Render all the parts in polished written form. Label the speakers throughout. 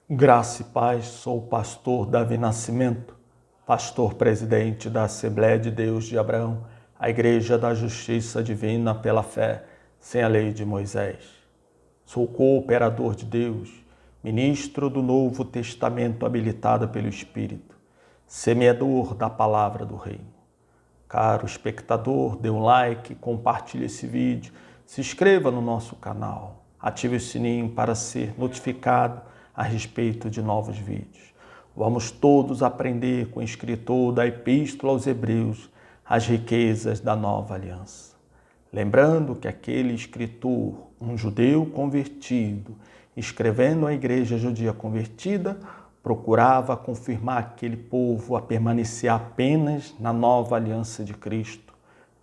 Speaker 1: Graça e paz, sou o pastor Davi Nascimento, pastor presidente da Assembleia de Deus de Abraão, a Igreja da Justiça Divina pela fé, sem a lei de Moisés. Sou cooperador de Deus, ministro do Novo Testamento habilitado pelo Espírito, semeador da palavra do Reino. Caro espectador, dê um like, compartilhe esse vídeo, se inscreva no nosso canal, ative o sininho para ser notificado a respeito de novos vídeos. Vamos todos aprender com o escritor da Epístola aos Hebreus as riquezas da nova aliança. Lembrando que aquele escritor, um judeu convertido, escrevendo à igreja judia convertida, procurava confirmar aquele povo a permanecer apenas na nova aliança de Cristo,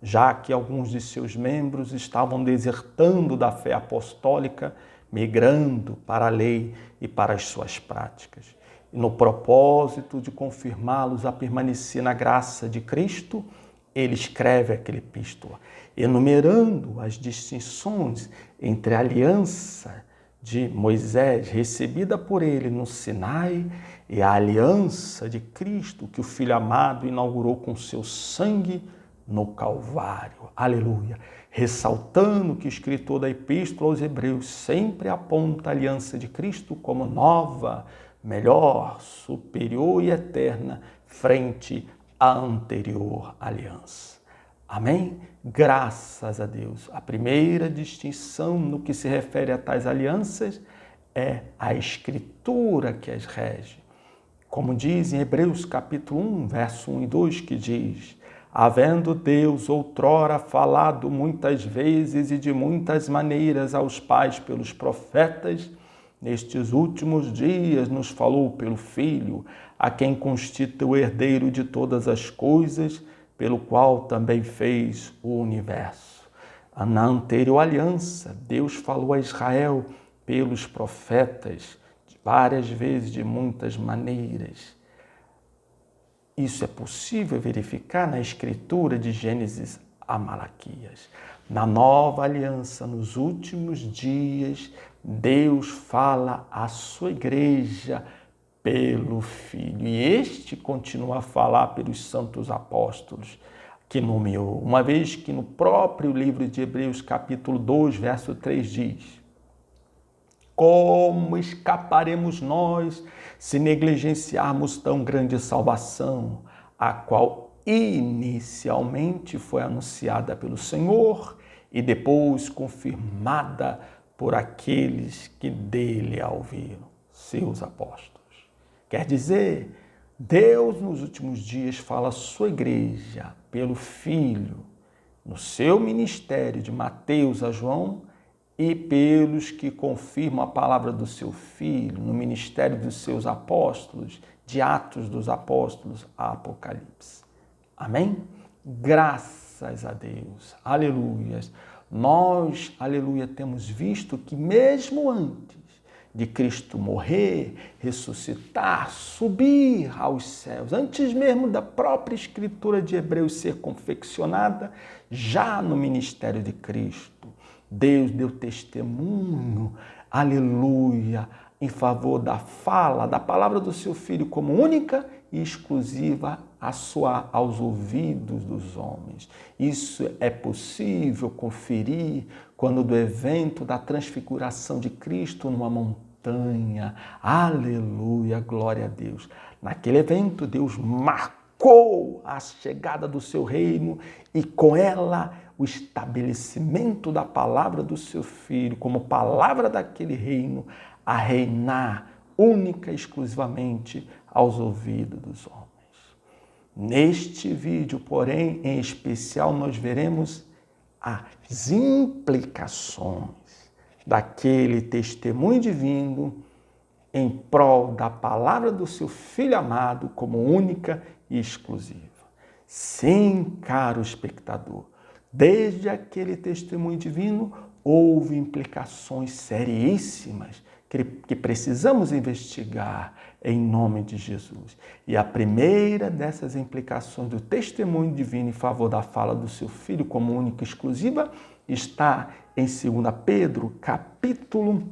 Speaker 1: já que alguns de seus membros estavam desertando da fé apostólica, migrando para a lei e para as suas práticas. E no propósito de confirmá-los a permanecer na graça de Cristo, ele escreve aquela epístola, enumerando as distinções entre a aliança de Moisés, recebida por ele no Sinai, e a aliança de Cristo, que o Filho amado inaugurou com seu sangue no Calvário. Aleluia! Ressaltando que o escritor da Epístola aos Hebreus sempre aponta a aliança de Cristo como nova, melhor, superior e eterna frente à anterior aliança. Amém? Graças a Deus. A primeira distinção no que se refere a tais alianças é a Escritura que as rege. Como diz em Hebreus capítulo 1, verso 1 e 2, que diz: havendo Deus outrora falado muitas vezes e de muitas maneiras aos pais pelos profetas, nestes últimos dias nos falou pelo Filho, a quem constitui o herdeiro de todas as coisas, pelo qual também fez o universo. Na anterior aliança, Deus falou a Israel pelos profetas, várias vezes, de muitas maneiras. Isso é possível verificar na Escritura de Gênesis a Malaquias. Na nova aliança, nos últimos dias, Deus fala à sua igreja pelo Filho. E este continua a falar pelos santos apóstolos que nomeou. Uma vez que no próprio livro de Hebreus, capítulo 2, verso 3 diz: como escaparemos nós se negligenciarmos tão grande salvação, a qual inicialmente foi anunciada pelo Senhor e depois confirmada por aqueles que dele a ouviram, seus apóstolos. Quer dizer, Deus nos últimos dias fala à sua igreja pelo Filho, no seu ministério de Mateus a João, e pelos que confirmam a palavra do seu Filho, no ministério dos seus apóstolos, de Atos dos Apóstolos a Apocalipse. Amém? Graças a Deus. Aleluias. Nós, aleluia, temos visto que mesmo antes de Cristo morrer, ressuscitar, subir aos céus, antes mesmo da própria Escritura de Hebreus ser confeccionada, já no ministério de Cristo, Deus deu testemunho, aleluia, em favor da fala, da palavra do seu Filho como única e exclusiva a soar aos ouvidos dos homens. Isso é possível conferir quando do evento da transfiguração de Cristo numa montanha. Aleluia, glória a Deus. Naquele evento, Deus marcou a chegada do seu reino e com ela o estabelecimento da palavra do seu Filho como palavra daquele reino a reinar única e exclusivamente aos ouvidos dos homens. Neste vídeo, porém, em especial, nós veremos as implicações daquele testemunho divino em prol da palavra do seu Filho amado como única e exclusiva. Sim, caro espectador, desde aquele testemunho divino, houve implicações seríssimas que precisamos investigar em nome de Jesus. E a primeira dessas implicações do testemunho divino em favor da fala do seu Filho como única e exclusiva está em 2 Pedro, capítulo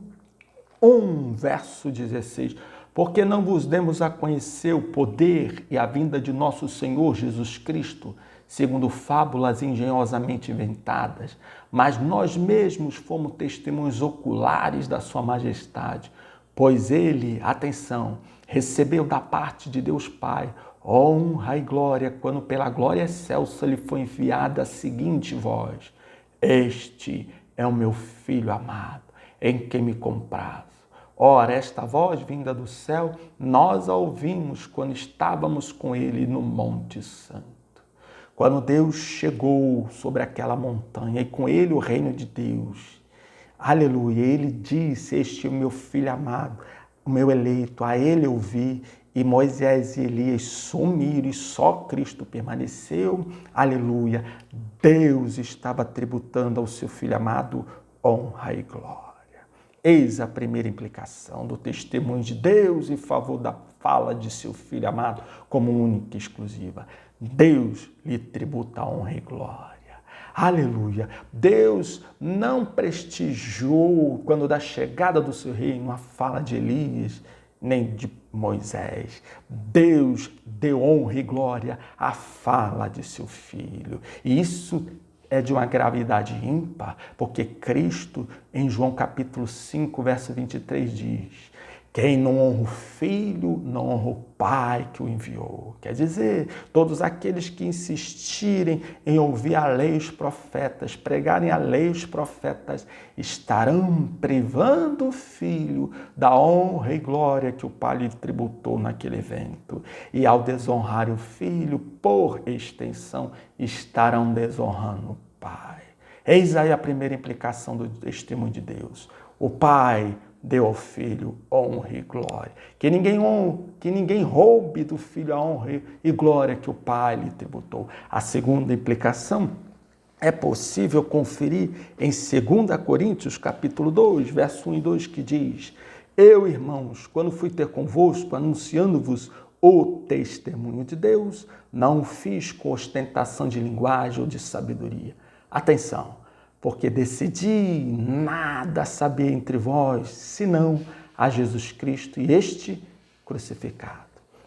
Speaker 1: 1, verso 16. porque não vos demos a conhecer o poder e a vinda de nosso Senhor Jesus Cristo, segundo fábulas engenhosamente inventadas, mas nós mesmos fomos testemunhos oculares da sua majestade, pois ele, atenção, recebeu da parte de Deus Pai honra e glória, quando pela glória excelsa lhe foi enviada a seguinte voz: Este é o meu Filho amado, em quem me comprazo. Ora, esta voz vinda do céu, nós a ouvimos quando estávamos com ele no Monte Santo. Quando Deus chegou sobre aquela montanha e com ele o reino de Deus, aleluia, ele disse: Este é o meu Filho amado, o meu eleito, a ele eu vi. E Moisés e Elias sumiram e só Cristo permaneceu, aleluia. Deus estava tributando ao seu Filho amado honra e glória. Eis a primeira implicação do testemunho de Deus em favor da fala de seu Filho amado como única e exclusiva. Deus lhe tributa honra e glória. Aleluia. Deus não prestigiou, quando da chegada do seu reino, a fala de Elias, nem de Moisés. Deus deu honra e glória à fala de seu Filho. E isso é de uma gravidade ímpar, porque Cristo, em João capítulo 5, verso 23, diz: Quem não honra o Filho, não honra o Pai que o enviou. Quer dizer, todos aqueles que insistirem em ouvir a lei e os profetas, pregarem a lei e os profetas, estarão privando o Filho da honra e glória que o Pai lhe tributou naquele evento. E ao desonrarem o Filho, por extensão, estarão desonrando o Pai. Eis aí a primeira implicação do testemunho de Deus. O Pai deu ao Filho honra e glória. Que ninguém roube do Filho a honra e glória que o Pai lhe tributou. A segunda implicação é possível conferir em 2 Coríntios, capítulo 2, verso 1 e 2, que diz: Eu, irmãos, quando fui ter convosco, anunciando-vos o testemunho de Deus, não o fiz com ostentação de linguagem ou de sabedoria. Atenção! Porque decidi nada saber entre vós, senão a Jesus Cristo e este crucificado.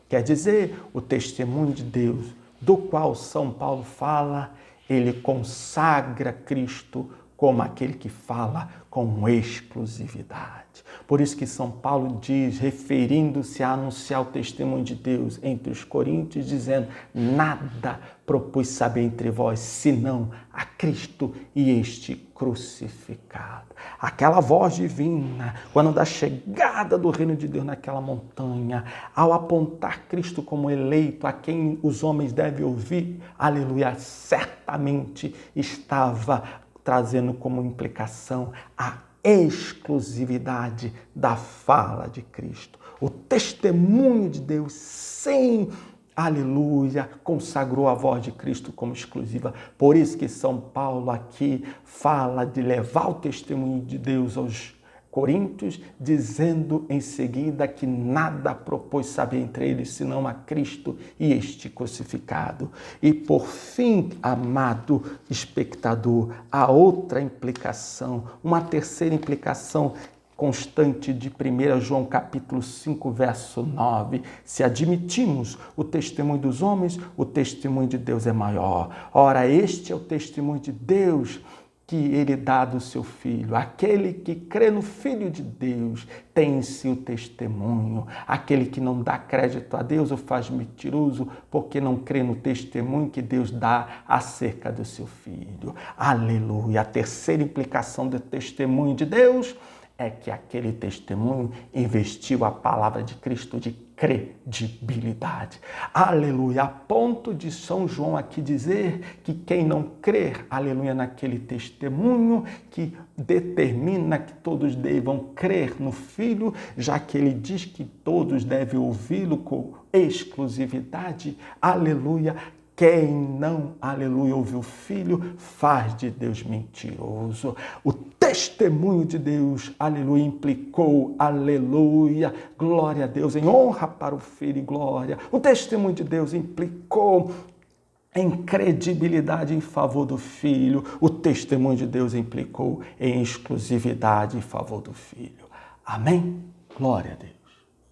Speaker 1: Quer dizer, o testemunho de Deus, do qual São Paulo fala, ele consagra Cristo como aquele que fala com exclusividade. Por isso que São Paulo diz, referindo-se a anunciar o testemunho de Deus entre os coríntios, dizendo: Nada propus saber entre vós, senão a Cristo e este crucificado. Aquela voz divina, quando da chegada do reino de Deus naquela montanha, ao apontar Cristo como eleito, a quem os homens devem ouvir, aleluia, certamente estava trazendo como implicação a exclusividade da fala de Cristo. O testemunho de Deus, sim, aleluia, consagrou a voz de Cristo como exclusiva. Por isso que São Paulo aqui fala de levar o testemunho de Deus aos Coríntios, dizendo em seguida que nada propôs saber entre eles, senão a Cristo e este crucificado. E por fim, amado espectador, a outra implicação, uma terceira implicação constante de 1 João capítulo 5, verso 9. Se admitimos o testemunho dos homens, o testemunho de Deus é maior. Ora, este é o testemunho de Deus que ele dá do seu Filho. Aquele que crê no Filho de Deus tem em si o testemunho. Aquele que não dá crédito a Deus o faz mentiroso, porque não crê no testemunho que Deus dá acerca do seu Filho. Aleluia! A terceira implicação do testemunho de Deus é que aquele testemunho investiu a palavra de Cristo de credibilidade. Aleluia! A ponto de São João aqui dizer que quem não crer, aleluia, naquele testemunho que determina que todos devam crer no Filho, já que ele diz que todos devem ouvi-lo com exclusividade, aleluia. Quem não, aleluia, ouve o Filho, faz de Deus mentiroso. O testemunho de Deus, aleluia, implicou, aleluia, glória a Deus, em honra para o Filho e glória. O testemunho de Deus implicou em credibilidade em favor do Filho. O testemunho de Deus implicou em exclusividade em favor do Filho. Amém? Glória a Deus.